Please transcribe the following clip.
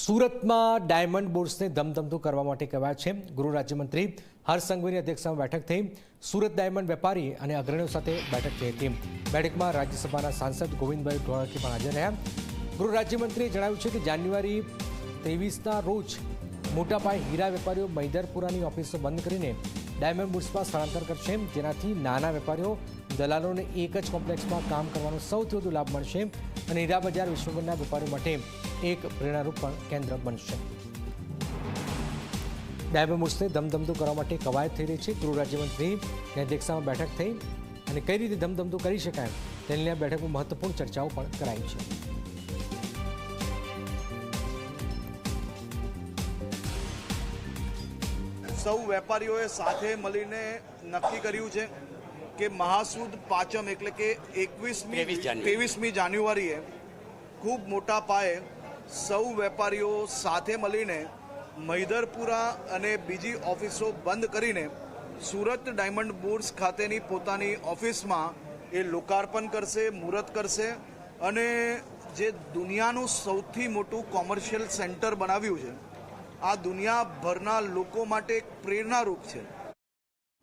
સુરતમાં ડાયમંડ બોર્ડ્સને ધમધમતું કરવા માટે કહેવાય છે। ગૃહ રાજ્યમંત્રી હર્ષ સંઘવીની અધ્યક્ષતામાં બેઠક થઈ। સુરત ડાયમંડ વેપારી અને અગ્રણીઓ સાથે બેઠક થઈ હતી। બેઠકમાં રાજ્યસભાના સાંસદ ગોવિંદભાઈ ઢોળકી પણ હાજર રહ્યા। ગૃહ રાજ્યમંત્રીએ જણાવ્યું છે કે જાન્યુઆરી 23ના રોજ મોટા પાયે હીરા વેપારીઓ મૈદરપુરાની ઓફિસો બંધ કરીને ડાયમંડ બોર્ડ્સમાં સ્થળાંતર કરશે, જેનાથી નાના વેપારીઓ દલાલોને એક જ કોમ્પ્લેક્સમાં કામ કરવાનો સૌથી વધુ લાભ મળશે અને હીરા બજાર વિશ્વભરના વેપારીઓ માટે એક પ્રેરણારૂપ પણ કેન્દ્ર બનશે। ડાયમંડ બોર્ડ્સને ધમધમતું કરવા માટે કવાયત થઈ રહી છે। ગૃહ રાજ્યમંત્રીની અધ્યક્ષતામાં બેઠક થઈ અને કઈ રીતે ધમધમતું કરી શકાય તેની આ બેઠકમાં મહત્વપૂર્ણ ચર્ચાઓ પણ કરાઈ છે। સૌ વેપારીઓએ સાથે મળીને નક્કી કર્યું છે કે મહાસુદ પાંચમ એટલે કે 23મી જાન્યુઆરીએ ખૂબ મોટા પાયે સૌ વેપારીઓ સાથે મળીને મૈદરપુરા અને બીજી ઓફિસો બંધ કરીને સુરત ડાયમંડ બોર્ડ્સ ખાતેની પોતાની ઓફિસમાં એ લોકાર્પણ કરશે, મુહૂર્ત કરશે અને જે દુનિયાનું સૌથી મોટું કોમર્શિયલ સેન્ટર બનાવ્યું છે, આ દુનિયાભરના લોકો માટે એક પ્રેરણારૂપ છે।